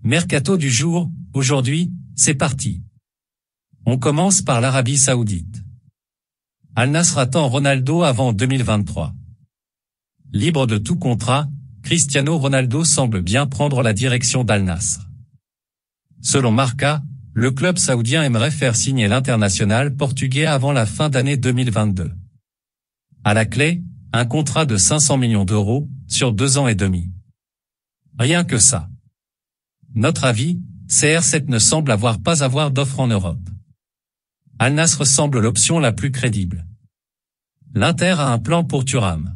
Mercato du jour, aujourd'hui, c'est parti. On commence par l'Arabie Saoudite. Al Nassr attend Ronaldo avant 2023. Libre de tout contrat, Cristiano Ronaldo semble bien prendre la direction d'Al Nassr. Selon Marca, le club saoudien aimerait faire signer l'international portugais avant la fin d'année 2022. À la clé, un contrat de 500 millions d'euros, sur 2 ans et demi. Rien que ça. Notre avis, CR7 ne semble pas avoir d'offre en Europe. Al Nassr semble l'option la plus crédible. L'Inter a un plan pour Thuram.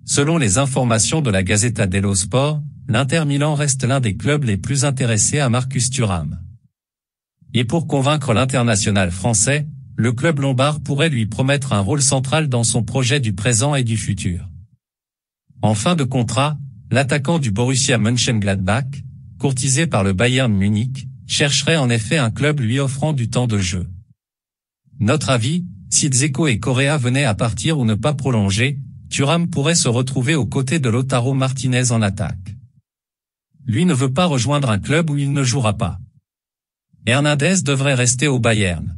Selon les informations de la Gazzetta dello Sport, l'Inter Milan reste l'un des clubs les plus intéressés à Marcus Thuram. Et pour convaincre l'international français, le club lombard pourrait lui promettre un rôle central dans son projet du présent et du futur. En fin de contrat, l'attaquant du Borussia Mönchengladbach, courtisé par le Bayern Munich, chercherait en effet un club lui offrant du temps de jeu. Notre avis, si Dzeko et Correa venaient à partir ou ne pas prolonger, Thuram pourrait se retrouver aux côtés de Lautaro Martinez en attaque. Lui ne veut pas rejoindre un club où il ne jouera pas. Hernandez devrait rester au Bayern.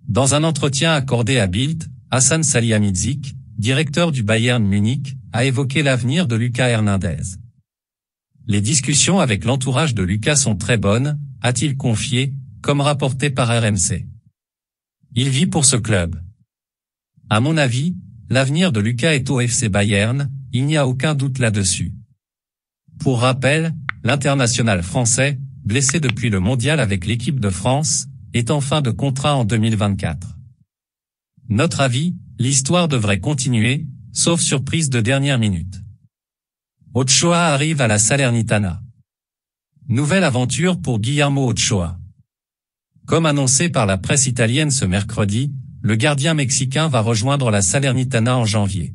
Dans un entretien accordé à Bild, Hassan Salihamidzic, directeur du Bayern Munich, a évoqué l'avenir de Lucas Hernandez. Les discussions avec l'entourage de Lucas sont très bonnes, a-t-il confié, comme rapporté par RMC. Il vit pour ce club. À mon avis, l'avenir de Lucas est au FC Bayern, il n'y a aucun doute là-dessus. Pour rappel, l'international français, blessé depuis le mondial avec l'équipe de France, est en fin de contrat en 2024. Notre avis, l'histoire devrait continuer, sauf surprise de dernière minute. Ochoa arrive à la Salernitana. Nouvelle aventure pour Guillermo Ochoa. Comme annoncé par la presse italienne ce mercredi, le gardien mexicain va rejoindre la Salernitana en janvier.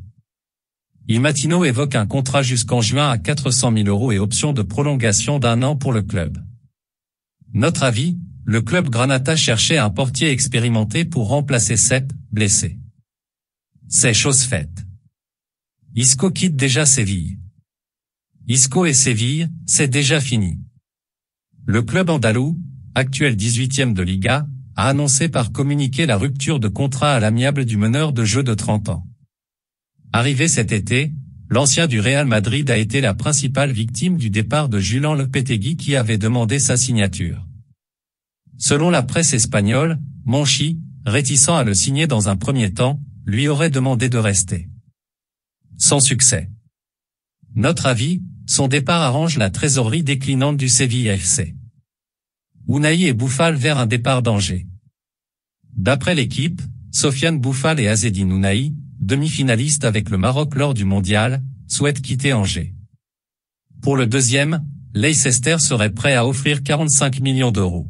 Il Mattino évoque un contrat jusqu'en juin à 400 000 € et option de prolongation d'1 an pour le club. Notre avis, le club Granata cherchait un portier expérimenté pour remplacer Sepp, blessé. C'est chose faite. Isco quitte déjà Séville. Isco et Séville, c'est déjà fini. Le club andalou, actuel 18e de Liga, a annoncé par communiqué la rupture de contrat à l'amiable du meneur de jeu de 30 ans. Arrivé cet été, l'ancien du Real Madrid a été la principale victime du départ de Julen Lopetegui qui avait demandé sa signature. Selon la presse espagnole, Monchi, réticent à le signer dans un premier temps, lui aurait demandé de rester. Sans succès. Notre avis, son départ arrange la trésorerie déclinante du Séville FC. Unai et Boufal vers un départ d'Angers. D'après l'équipe, Sofiane Boufal et Azzedine Ounahi, demi-finalistes avec le Maroc lors du mondial, souhaitent quitter Angers. Pour le deuxième, Leicester serait prêt à offrir 45 millions d'euros.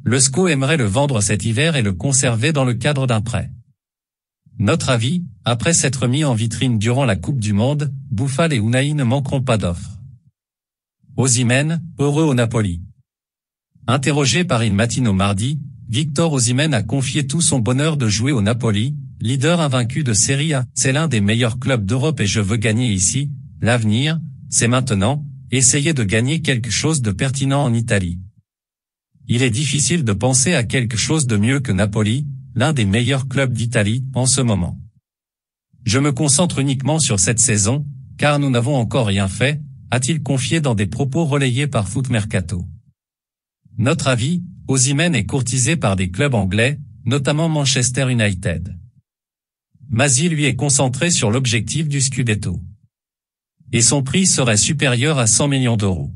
Le SCO aimerait le vendre cet hiver et le conserver dans le cadre d'un prêt. Notre avis, après s'être mis en vitrine durant la Coupe du Monde, Boufal et Ounahi ne manqueront pas d'offres. Osimhen, heureux au Napoli. Interrogé par Il Mattino mardi, Victor Osimhen a confié tout son bonheur de jouer au Napoli, leader invaincu de Serie A. C'est l'un des meilleurs clubs d'Europe et je veux gagner ici. L'avenir, c'est maintenant, essayer de gagner quelque chose de pertinent en Italie. Il est difficile de penser à quelque chose de mieux que Napoli, l'un des meilleurs clubs d'Italie en ce moment. Je me concentre uniquement sur cette saison, car nous n'avons encore rien fait, a-t-il confié dans des propos relayés par Foot Mercato. Notre avis, Osimhen est courtisé par des clubs anglais, notamment Manchester United. Mazzi lui est concentré sur l'objectif du Scudetto. Et son prix serait supérieur à 100 millions d'euros.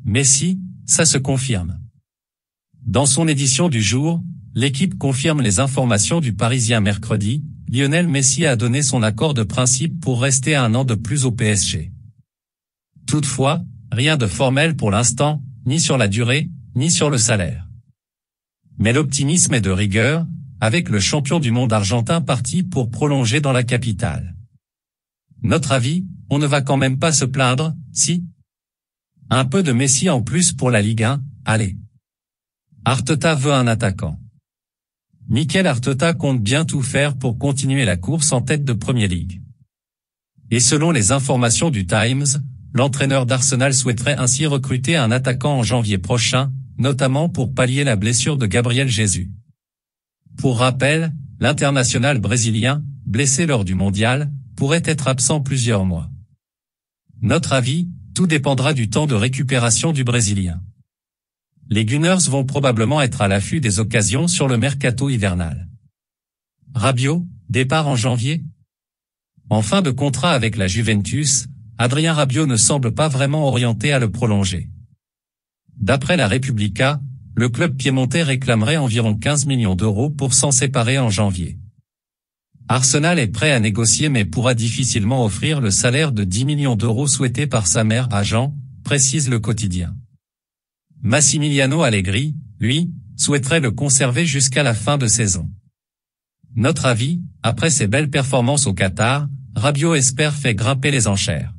Messi, ça se confirme. Dans son édition du jour, l'équipe confirme les informations du Parisien mercredi, Lionel Messi a donné son accord de principe pour rester 1 an de plus au PSG. Toutefois, rien de formel pour l'instant, ni sur la durée, ni sur le salaire. Mais l'optimisme est de rigueur, avec le champion du monde argentin parti pour prolonger dans la capitale. Notre avis, on ne va quand même pas se plaindre, si? Un peu de Messi en plus pour la Ligue 1, allez. Arteta veut un attaquant. Mikel Arteta compte bien tout faire pour continuer la course en tête de Premier League. Et selon les informations du Times, l'entraîneur d'Arsenal souhaiterait ainsi recruter un attaquant en janvier prochain, notamment pour pallier la blessure de Gabriel Jesus. Pour rappel, l'international brésilien, blessé lors du mondial, pourrait être absent plusieurs mois. Notre avis, tout dépendra du temps de récupération du Brésilien. Les Gunners vont probablement être à l'affût des occasions sur le mercato hivernal. Rabiot, départ en janvier? En fin de contrat avec la Juventus, Adrien Rabiot ne semble pas vraiment orienté à le prolonger. D'après la Repubblica, le club piémontais réclamerait environ 15 millions d'euros pour s'en séparer en janvier. Arsenal est prêt à négocier mais pourra difficilement offrir le salaire de 10 millions d'euros souhaité par sa mère agent, précise le quotidien. Massimiliano Allegri, lui, souhaiterait le conserver jusqu'à la fin de saison. Notre avis, après ses belles performances au Qatar, Rabiot espère faire grimper les enchères.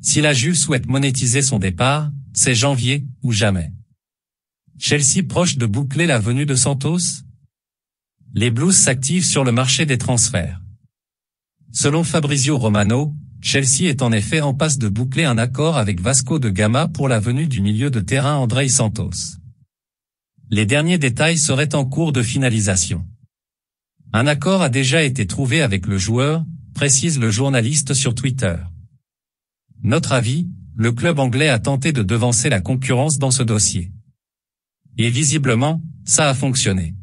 Si la Juve souhaite monétiser son départ, c'est janvier ou jamais. Chelsea proche de boucler la venue de Santos? Les Blues s'activent sur le marché des transferts. Selon Fabrizio Romano, Chelsea est en effet en passe de boucler un accord avec Vasco de Gama pour la venue du milieu de terrain Andrei Santos. Les derniers détails seraient en cours de finalisation. Un accord a déjà été trouvé avec le joueur, précise le journaliste sur Twitter. Notre avis, le club anglais a tenté de devancer la concurrence dans ce dossier. Et visiblement, ça a fonctionné.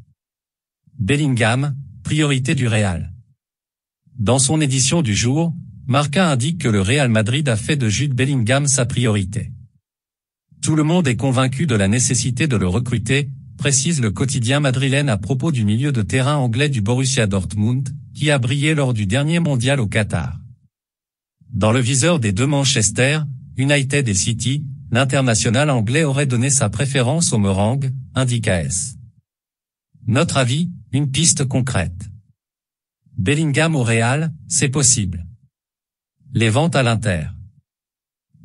Bellingham, priorité du Real. Dans son édition du jour, Marca indique que le Real Madrid a fait de Jude Bellingham sa priorité. Tout le monde est convaincu de la nécessité de le recruter, précise le quotidien madrilène à propos du milieu de terrain anglais du Borussia Dortmund, qui a brillé lors du dernier mondial au Qatar. Dans le viseur des deux Manchester, United et City, l'international anglais aurait donné sa préférence au meringue, indique AS. Notre avis, une piste concrète. Bellingham au Real, c'est possible. Les ventes à l'Inter.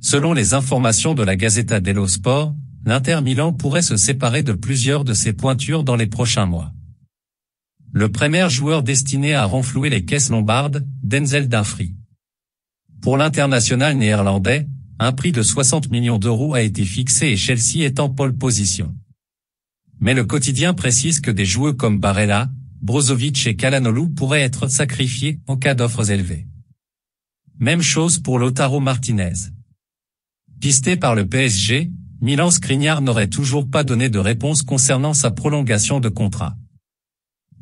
Selon les informations de la Gazzetta dello Sport, l'Inter Milan pourrait se séparer de plusieurs de ses pointures dans les prochains mois. Le premier joueur destiné à renflouer les caisses lombardes, Denzel Dumfries. Pour l'international néerlandais, un prix de 60 millions d'euros a été fixé et Chelsea est en pole position. Mais le quotidien précise que des joueurs comme Barella, Brozovic et Calhanoglu pourraient être sacrifiés en cas d'offres élevées. Même chose pour Lautaro Martinez. Pisté par le PSG, Milan Skriniar n'aurait toujours pas donné de réponse concernant sa prolongation de contrat.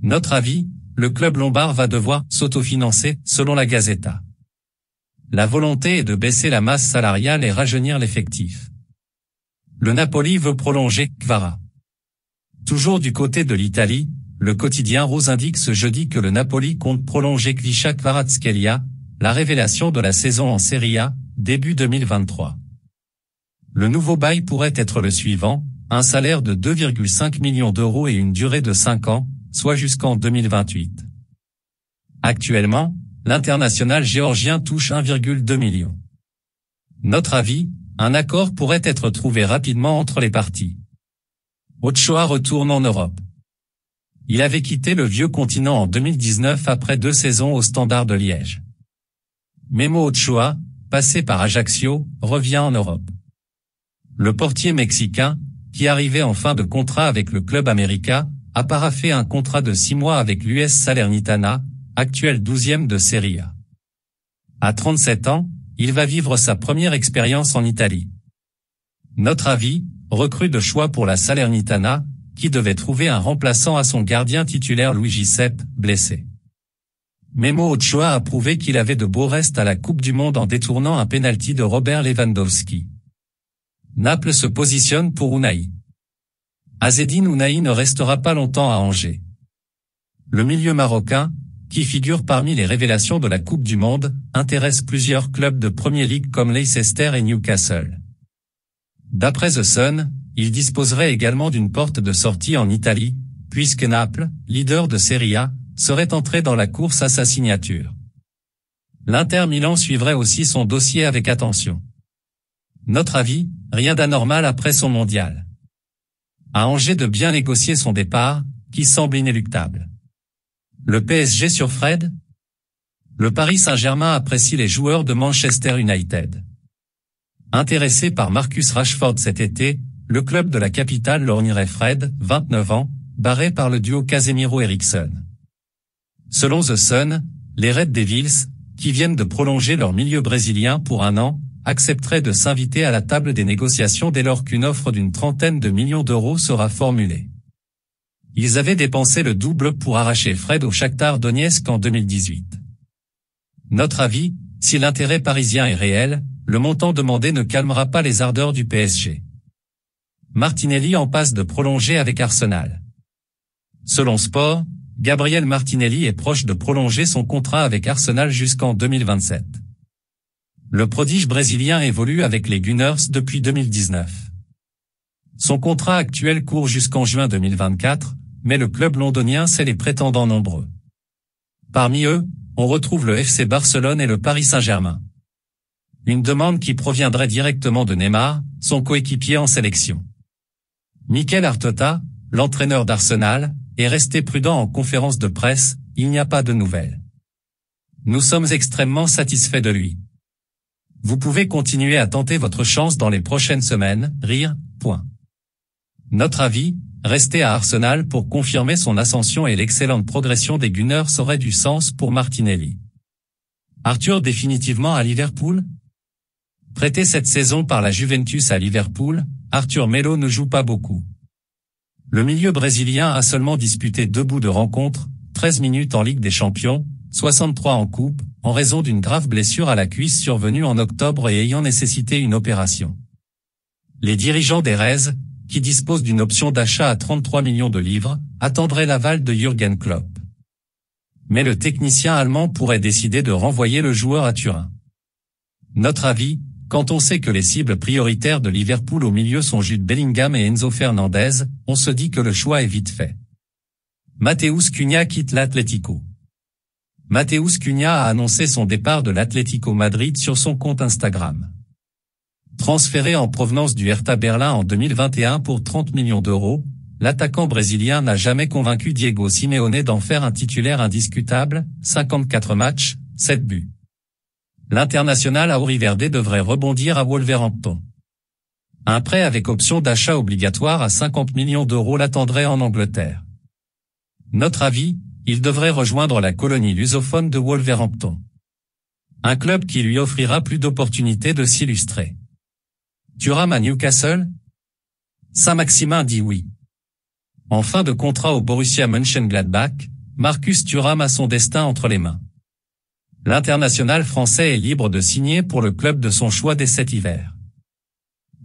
Notre avis, le club lombard va devoir s'autofinancer, selon la Gazzetta. La volonté est de baisser la masse salariale et rajeunir l'effectif. Le Napoli veut prolonger Kvara. Toujours du côté de l'Italie, le quotidien Rose indique ce jeudi que le Napoli compte prolonger Kvisha Kvaratskhelia, la révélation de la saison en Serie A, début 2023. Le nouveau bail pourrait être le suivant, un salaire de 2,5 millions d'euros et une durée de 5 ans, soit jusqu'en 2028. Actuellement, l'international géorgien touche 1,2 million. Notre avis, un accord pourrait être trouvé rapidement entre les parties. Ochoa retourne en Europe. Il avait quitté le vieux continent en 2019 après 2 saisons au Standard de Liège. Memo Ochoa, passé par Ajaccio, revient en Europe. Le portier mexicain, qui arrivait en fin de contrat avec le club américain, a paraphé un contrat de 6 mois avec l'US Salernitana, actuel 12e de Serie A. À 37 ans, il va vivre sa première expérience en Italie. Notre avis, recrue de choix pour la Salernitana, qui devait trouver un remplaçant à son gardien titulaire Luigi Sepp, blessé. Memo Ochoa a prouvé qu'il avait de beaux restes à la Coupe du Monde en détournant un penalty de Robert Lewandowski. Naples se positionne pour Unai. Azzedine Ounahi ne restera pas longtemps à Angers. Le milieu marocain, qui figure parmi les révélations de la Coupe du Monde, intéresse plusieurs clubs de Premier League comme Leicester et Newcastle. D'après The Sun, il disposerait également d'une porte de sortie en Italie, puisque Naples, leader de Serie A, serait entré dans la course à sa signature. L'Inter Milan suivrait aussi son dossier avec attention. Notre avis, rien d'anormal après son mondial. À Angers de bien négocier son départ, qui semble inéluctable. Le PSG sur Fred? Le Paris Saint-Germain apprécie les joueurs de Manchester United. Intéressé par Marcus Rashford cet été, le club de la capitale lorgnerait Fred, 29 ans, barré par le duo Casemiro-Eriksen. Selon The Sun, les Red Devils, qui viennent de prolonger leur milieu brésilien pour 1 an, accepteraient de s'inviter à la table des négociations dès lors qu'une offre d'une trentaine de millions d'euros sera formulée. Ils avaient dépensé le double pour arracher Fred au Shakhtar Donetsk en 2018. Notre avis, si l'intérêt parisien est réel, le montant demandé ne calmera pas les ardeurs du PSG. Martinelli en passe de prolonger avec Arsenal. Selon Sport, Gabriel Martinelli est proche de prolonger son contrat avec Arsenal jusqu'en 2027. Le prodige brésilien évolue avec les Gunners depuis 2019. Son contrat actuel court jusqu'en juin 2024, mais le club londonien sait les prétendants nombreux. Parmi eux, on retrouve le FC Barcelone et le Paris Saint-Germain. Une demande qui proviendrait directement de Neymar, son coéquipier en sélection. Mikel Arteta, l'entraîneur d'Arsenal, est resté prudent en conférence de presse, il n'y a pas de nouvelles. Nous sommes extrêmement satisfaits de lui. Vous pouvez continuer à tenter votre chance dans les prochaines semaines, rire. Notre avis, rester à Arsenal pour confirmer son ascension et l'excellente progression des Gunners aurait du sens pour Martinelli. Arthur définitivement à Liverpool? Prêté cette saison par la Juventus à Liverpool, Arthur Melo ne joue pas beaucoup. Le milieu brésilien a seulement disputé 2 bouts de rencontre, 13 minutes en Ligue des Champions, 63 en Coupe, en raison d'une grave blessure à la cuisse survenue en octobre et ayant nécessité une opération. Les dirigeants des Reds, qui disposent d'une option d'achat à 33 millions de livres, attendraient l'aval de Jürgen Klopp. Mais le technicien allemand pourrait décider de renvoyer le joueur à Turin. Notre avis, quand on sait que les cibles prioritaires de Liverpool au milieu sont Jude Bellingham et Enzo Fernandez, on se dit que le choix est vite fait. Matheus Cunha quitte l'Atlético. Matheus Cunha a annoncé son départ de l'Atlético Madrid sur son compte Instagram. Transféré en provenance du Hertha Berlin en 2021 pour 30 millions d'euros, l'attaquant brésilien n'a jamais convaincu Diego Simeone d'en faire un titulaire indiscutable, 54 matchs, 7 buts. L'international auriverde devrait rebondir à Wolverhampton. Un prêt avec option d'achat obligatoire à 50 millions d'euros l'attendrait en Angleterre. Notre avis, il devrait rejoindre la colonie lusophone de Wolverhampton. Un club qui lui offrira plus d'opportunités de s'illustrer. Thuram à Newcastle? Saint-Maximin dit oui. En fin de contrat au Borussia Mönchengladbach, Marcus Thuram a son destin entre les mains. L'international français est libre de signer pour le club de son choix dès cet hiver.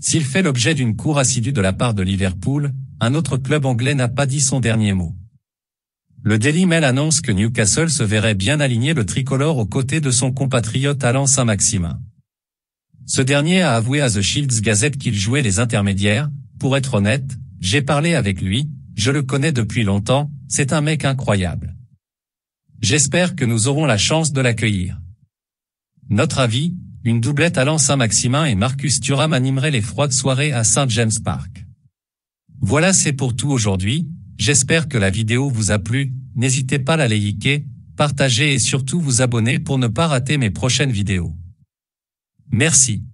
S'il fait l'objet d'une cour assidue de la part de Liverpool, un autre club anglais n'a pas dit son dernier mot. Le Daily Mail annonce que Newcastle se verrait bien aligner le tricolore aux côtés de son compatriote Allan Saint-Maximin. Ce dernier a avoué à The Shields Gazette qu'il jouait les intermédiaires. Pour être honnête, j'ai parlé avec lui, je le connais depuis longtemps, c'est un mec incroyable. J'espère que nous aurons la chance de l'accueillir. Notre avis, une doublette Allan Saint-Maximin et Marcus Thuram animerait les froides soirées à St James Park. Voilà, c'est pour tout aujourd'hui, j'espère que la vidéo vous a plu, n'hésitez pas à la liker, partager et surtout vous abonner pour ne pas rater mes prochaines vidéos. Merci.